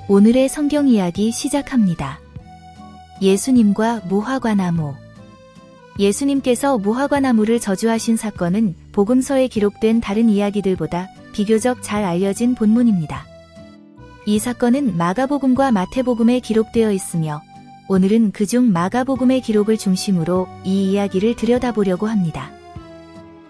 오늘의 성경 이야기 시작합니다. 예수님과 무화과나무. 예수님께서 무화과나무를 저주하신 사건은 복음서에 기록된 다른 이야기들보다 비교적 잘 알려진 본문입니다. 이 사건은 마가복음과 마태복음에 기록되어 있으며 오늘은 그중 마가복음의 기록을 중심으로 이 이야기를 들여다보려고 합니다.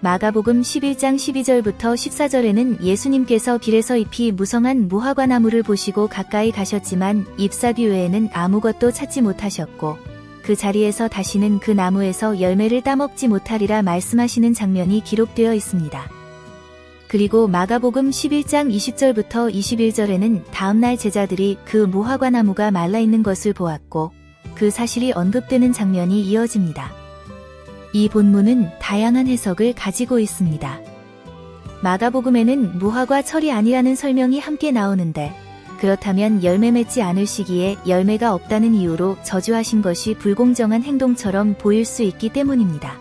마가복음 11장 12절부터 14절에는 예수님께서 길에서 잎이 무성한 무화과나무를 보시고 가까이 가셨지만 잎사귀 외에는 아무것도 찾지 못하셨고 그 자리에서 다시는 그 나무에서 열매를 따먹지 못하리라 말씀하시는 장면이 기록되어 있습니다. 그리고 마가복음 11장 20절부터 21절에는 다음날 제자들이 그 무화과나무가 말라있는 것을 보았고 그 사실이 언급되는 장면이 이어집니다. 이 본문은 다양한 해석을 가지고 있습니다. 마가복음에는 무화과 철이 아니라는 설명이 함께 나오는데 그렇다면 열매 맺지 않을 시기에 열매가 없다는 이유로 저주하신 것이 불공정한 행동처럼 보일 수 있기 때문입니다.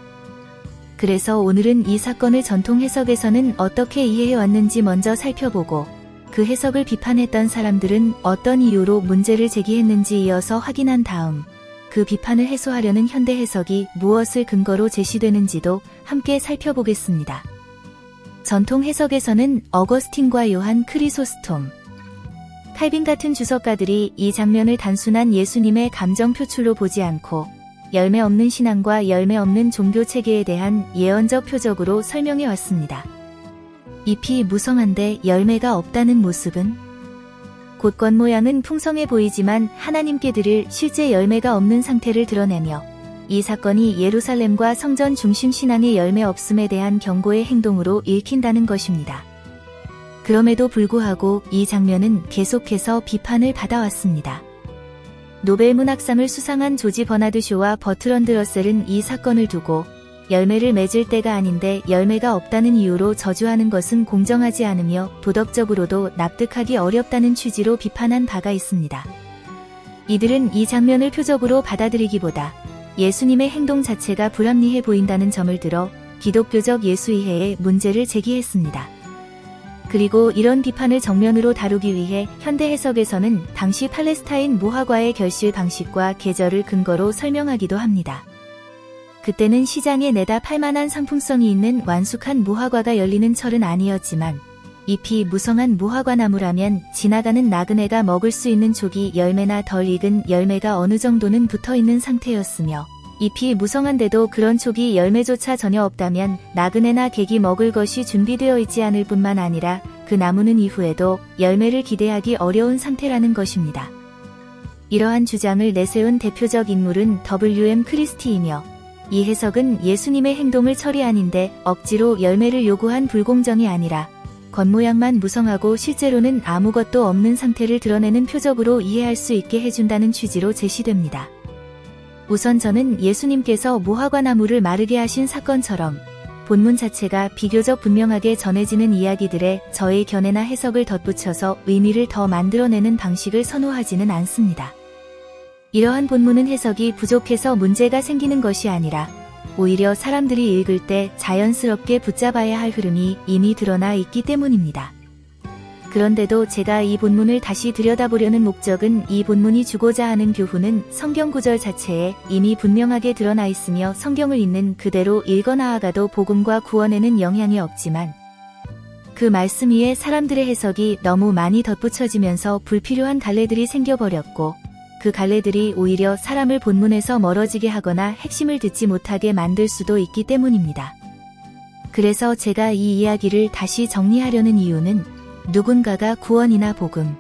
그래서 오늘은 이 사건을 전통 해석에서는 어떻게 이해해왔는지 먼저 살펴보고 그 해석을 비판했던 사람들은 어떤 이유로 문제를 제기했는지 이어서 확인한 다음 그 비판을 해소하려는 현대 해석이 무엇을 근거로 제시되는지도 함께 살펴보겠습니다. 전통 해석에서는 어거스틴과 요한 크리소스톰, 칼빈 같은 주석가들이 이 장면을 단순한 예수님의 감정 표출로 보지 않고 열매 없는 신앙과 열매 없는 종교 체계에 대한 예언적 표적으로 설명해 왔습니다. 잎이 무성한데 열매가 없다는 모습은 곧 겉모양은 풍성해 보이지만 하나님께 드릴 실제 열매가 없는 상태를 드러내며 이 사건이 예루살렘과 성전 중심 신앙의 열매 없음에 대한 경고의 행동으로 읽힌다는 것입니다. 그럼에도 불구하고 이 장면은 계속해서 비판을 받아왔습니다. 노벨 문학상을 수상한 조지 버나드 쇼와 버트런드 러셀은 이 사건을 두고 열매를 맺을 때가 아닌데 열매가 없다는 이유로 저주하는 것은 공정하지 않으며 도덕적으로도 납득하기 어렵다는 취지로 비판한 바가 있습니다. 이들은 이 장면을 표적으로 받아들이기보다 예수님의 행동 자체가 불합리해 보인다는 점을 들어 기독교적 예수이해에 문제를 제기했습니다. 그리고 이런 비판을 정면으로 다루기 위해 현대 해석에서는 당시 팔레스타인 무화과의 결실 방식과 계절을 근거로 설명하기도 합니다. 그때는 시장에 내다 팔만한 상품성이 있는 완숙한 무화과가 열리는 철은 아니었지만 잎이 무성한 무화과나무라면 지나가는 나그네가 먹을 수 있는 조기 열매나 덜 익은 열매가 어느 정도는 붙어있는 상태였으며 잎이 무성한데도 그런 초기 열매조차 전혀 없다면 나그네나 객이 먹을 것이 준비되어 있지 않을 뿐만 아니라 그 나무는 이후에도 열매를 기대하기 어려운 상태라는 것입니다. 이러한 주장을 내세운 대표적 인물은 W.M. 크리스티이며 이 해석은 예수님의 행동을 철이 아닌데 억지로 열매를 요구한 불공정이 아니라 겉모양만 무성하고 실제로는 아무것도 없는 상태를 드러내는 표적으로 이해할 수 있게 해준다는 취지로 제시됩니다. 우선 저는 예수님께서 무화과나무를 마르게 하신 사건처럼 본문 자체가 비교적 분명하게 전해지는 이야기들에 저의 견해나 해석을 덧붙여서 의미를 더 만들어내는 방식을 선호하지는 않습니다. 이러한 본문은 해석이 부족해서 문제가 생기는 것이 아니라 오히려 사람들이 읽을 때 자연스럽게 붙잡아야 할 흐름이 이미 드러나 있기 때문입니다. 그런데도 제가 이 본문을 다시 들여다보려는 목적은 이 본문이 주고자 하는 교훈은 성경 구절 자체에 이미 분명하게 드러나 있으며 성경을 있는 그대로 읽어 나아가도 복음과 구원에는 영향이 없지만 그 말씀 위에 사람들의 해석이 너무 많이 덧붙여지면서 불필요한 갈래들이 생겨버렸고 그 갈래들이 오히려 사람을 본문에서 멀어지게 하거나 핵심을 듣지 못하게 만들 수도 있기 때문입니다. 그래서 제가 이 이야기를 다시 정리하려는 이유는 누군가가 구원이나 복음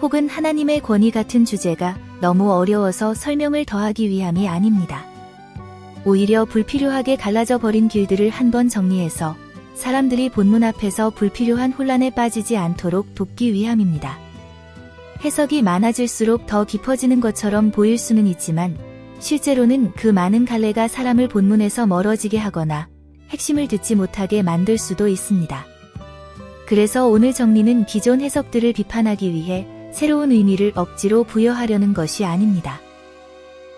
혹은 하나님의 권위 같은 주제가 너무 어려워서 설명을 더하기 위함이 아닙니다. 오히려 불필요하게 갈라져 버린 길들을 한번 정리해서 사람들이 본문 앞에서 불필요한 혼란에 빠지지 않도록 돕기 위함입니다. 해석이 많아질수록 더 깊어지는 것처럼 보일 수는 있지만 실제로는 그 많은 갈래가 사람을 본문에서 멀어지게 하거나 핵심을 듣지 못하게 만들 수도 있습니다. 그래서 오늘 정리는 기존 해석들을 비판하기 위해 새로운 의미를 억지로 부여하려는 것이 아닙니다.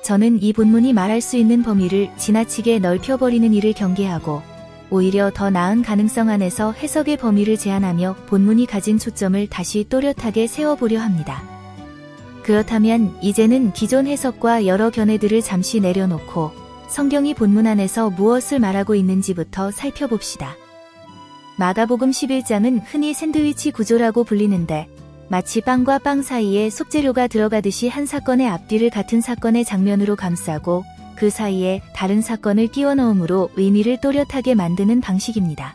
저는 이 본문이 말할 수 있는 범위를 지나치게 넓혀버리는 일을 경계하고 오히려 더 나은 가능성 안에서 해석의 범위를 제한하며 본문이 가진 초점을 다시 또렷하게 세워보려 합니다. 그렇다면 이제는 기존 해석과 여러 견해들을 잠시 내려놓고 성경이 본문 안에서 무엇을 말하고 있는지부터 살펴봅시다. 마가복음 11장은 흔히 샌드위치 구조라고 불리는데 마치 빵과 빵 사이에 속재료가 들어가듯이 한 사건의 앞뒤를 같은 사건의 장면으로 감싸고 그 사이에 다른 사건을 끼워 넣음으로 의미를 또렷하게 만드는 방식입니다.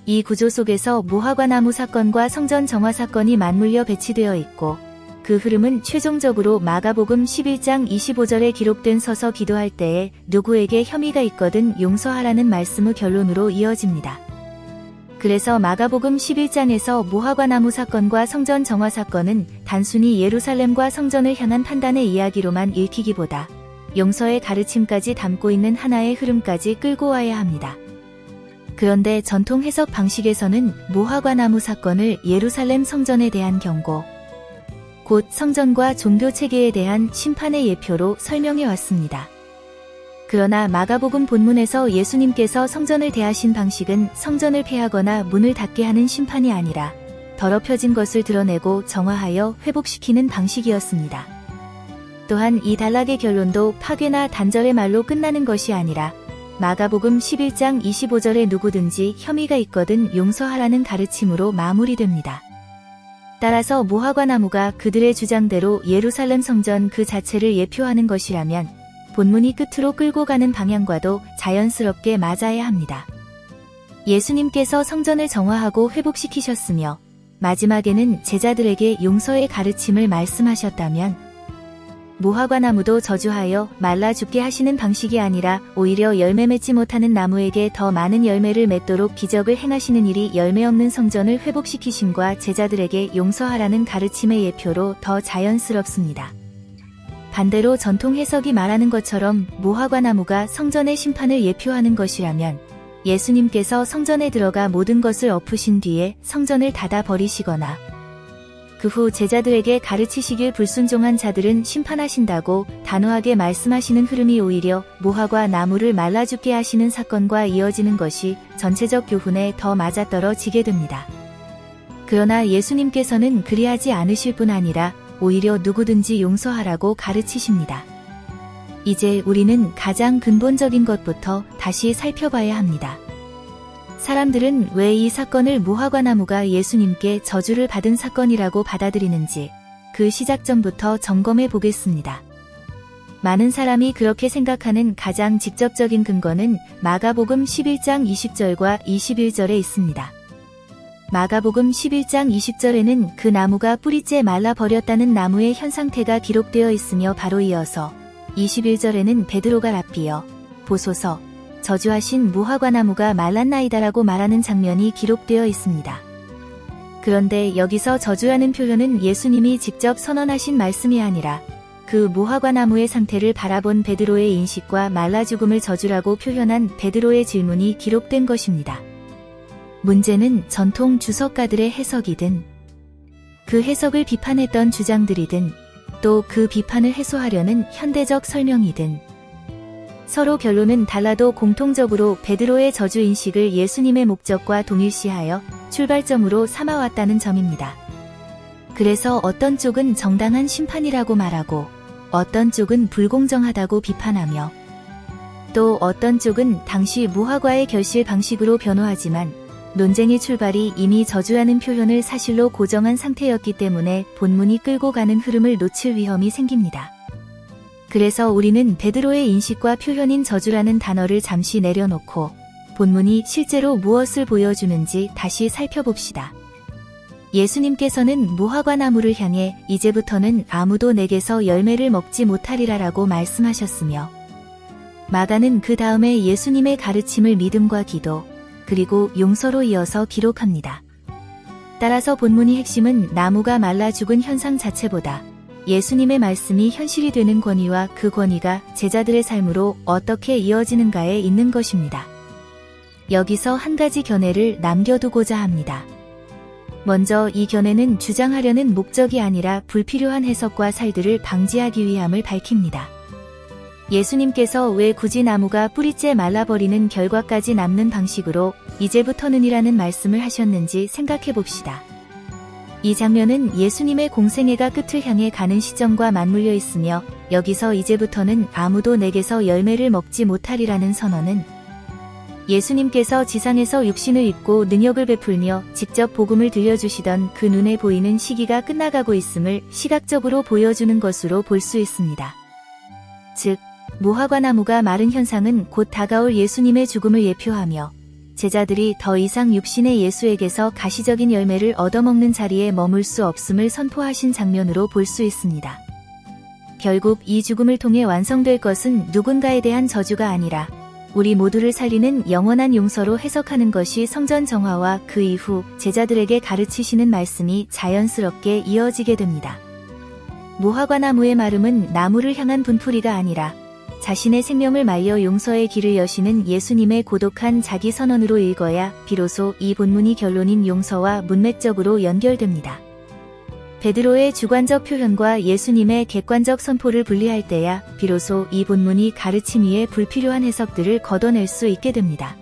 이 구조 속에서 무화과나무 사건과 성전 정화 사건이 맞물려 배치되어 있고 그 흐름은 최종적으로 마가복음 11장 25절에 기록된 서서 기도할 때에 누구에게 혐의가 있거든 용서하라는 말씀의 결론으로 이어집니다. 그래서 마가복음 11장에서 무화과나무 사건과 성전 정화 사건은 단순히 예루살렘과 성전을 향한 판단의 이야기로만 읽히기보다 용서의 가르침까지 담고 있는 하나의 흐름까지 끌고 와야 합니다. 그런데 전통 해석 방식에서는 무화과나무 사건을 예루살렘 성전에 대한 경고, 곧 성전과 종교 체계에 대한 심판의 예표로 설명해 왔습니다. 그러나 마가복음 본문에서 예수님께서 성전을 대하신 방식은 성전을 폐하거나 문을 닫게 하는 심판이 아니라 더럽혀진 것을 드러내고 정화하여 회복시키는 방식이었습니다. 또한 이 단락의 결론도 파괴나 단절의 말로 끝나는 것이 아니라 마가복음 11장 25절에 누구든지 혐의가 있거든 용서하라는 가르침으로 마무리됩니다. 따라서 무화과나무가 그들의 주장대로 예루살렘 성전 그 자체를 예표하는 것이라면 본문이 끝으로 끌고 가는 방향과도 자연스럽게 맞아야 합니다. 예수님께서 성전을 정화하고 회복시키셨으며 마지막에는 제자들에게 용서의 가르침을 말씀하셨다면 무화과나무도 저주하여 말라 죽게 하시는 방식이 아니라 오히려 열매 맺지 못하는 나무에게 더 많은 열매를 맺도록 기적을 행하시는 일이 열매 없는 성전을 회복시키심과 제자들에게 용서하라는 가르침의 예표로 더 자연스럽습니다. 반대로 전통 해석이 말하는 것처럼 무화과나무가 성전의 심판을 예표하는 것이라면 예수님께서 성전에 들어가 모든 것을 엎으신 뒤에 성전을 닫아 버리시거나 그 후 제자들에게 가르치시길 불순종한 자들은 심판하신다고 단호하게 말씀하시는 흐름이 오히려 무화과 나무를 말라 죽게 하시는 사건과 이어지는 것이 전체적 교훈에 더 맞아떨어지게 됩니다. 그러나 예수님께서는 그리하지 않으실 뿐 아니라 오히려 누구든지 용서하라고 가르치십니다. 이제 우리는 가장 근본적인 것부터 다시 살펴봐야 합니다. 사람들은 왜 이 사건을 무화과나무가 예수님께 저주를 받은 사건이라고 받아들이는지 그 시작점부터 점검해 보겠습니다. 많은 사람이 그렇게 생각하는 가장 직접적인 근거는 마가복음 11장 20절과 21절에 있습니다. 마가복음 11장 20절에는 그 나무가 뿌리째 말라버렸다는 나무의 현 상태가 기록되어 있으며 바로 이어서 21절에는 베드로가 랍비여 보소서 저주하신 무화과나무가 말랐나이다라고 말하는 장면이 기록되어 있습니다. 그런데 여기서 저주하는 표현은 예수님이 직접 선언하신 말씀이 아니라 그 무화과나무의 상태를 바라본 베드로의 인식과 말라 죽음을 저주라고 표현한 베드로의 질문이 기록된 것입니다. 문제는 전통 주석가들의 해석이든 그 해석을 비판했던 주장들이든 또 그 비판을 해소하려는 현대적 설명이든 서로 결론은 달라도 공통적으로 베드로의 저주 인식을 예수님의 목적과 동일시하여 출발점으로 삼아왔다는 점입니다. 그래서 어떤 쪽은 정당한 심판이라고 말하고 어떤 쪽은 불공정하다고 비판하며 또 어떤 쪽은 당시 무화과의 결실 방식으로 변호하지만 논쟁의 출발이 이미 저주하는 표현을 사실로 고정한 상태였기 때문에 본문이 끌고 가는 흐름을 놓칠 위험이 생깁니다. 그래서 우리는 베드로의 인식과 표현인 저주라는 단어를 잠시 내려놓고 본문이 실제로 무엇을 보여주는지 다시 살펴봅시다. 예수님께서는 무화과나무를 향해 이제부터는 아무도 내게서 열매를 먹지 못하리라라고 말씀하셨으며 마가는 그 다음에 예수님의 가르침을 믿음과 기도 그리고 용서로 이어서 기록합니다. 따라서 본문의 핵심은 나무가 말라 죽은 현상 자체보다 예수님의 말씀이 현실이 되는 권위와 그 권위가 제자들의 삶으로 어떻게 이어지는가에 있는 것입니다. 여기서 한 가지 견해를 남겨두고자 합니다. 먼저 이 견해는 주장하려는 목적이 아니라 불필요한 해석과 살들을 방지하기 위함을 밝힙니다. 예수님께서 왜 굳이 나무가 뿌리째 말라버리는 결과까지 남는 방식으로 이제부터는이라는 말씀을 하셨는지 생각해 봅시다. 이 장면은 예수님의 공생애가 끝을 향해 가는 시점과 맞물려 있으며 여기서 이제부터는 아무도 내게서 열매를 먹지 못하리라는 선언은 예수님께서 지상에서 육신을 입고 능력을 베풀며 직접 복음을 들려주시던 그 눈에 보이는 시기가 끝나가고 있음을 시각적으로 보여주는 것으로 볼 수 있습니다. 즉, 무화과나무가 마른 현상은 곧 다가올 예수님의 죽음을 예표하며 제자들이 더 이상 육신의 예수에게서 가시적인 열매를 얻어먹는 자리에 머물 수 없음을 선포하신 장면으로 볼 수 있습니다. 결국 이 죽음을 통해 완성될 것은 누군가에 대한 저주가 아니라 우리 모두를 살리는 영원한 용서로 해석하는 것이 성전 정화와 그 이후 제자들에게 가르치시는 말씀이 자연스럽게 이어지게 됩니다. 무화과나무의 마름은 나무를 향한 분풀이가 아니라 자신의 생명을 말려 용서의 길을 여시는 예수님의 고독한 자기 선언으로 읽어야 비로소 이 본문이 결론인 용서와 문맥적으로 연결됩니다. 베드로의 주관적 표현과 예수님의 객관적 선포를 분리할 때야 비로소 이 본문이 가르침 위에 불필요한 해석들을 걷어낼 수 있게 됩니다.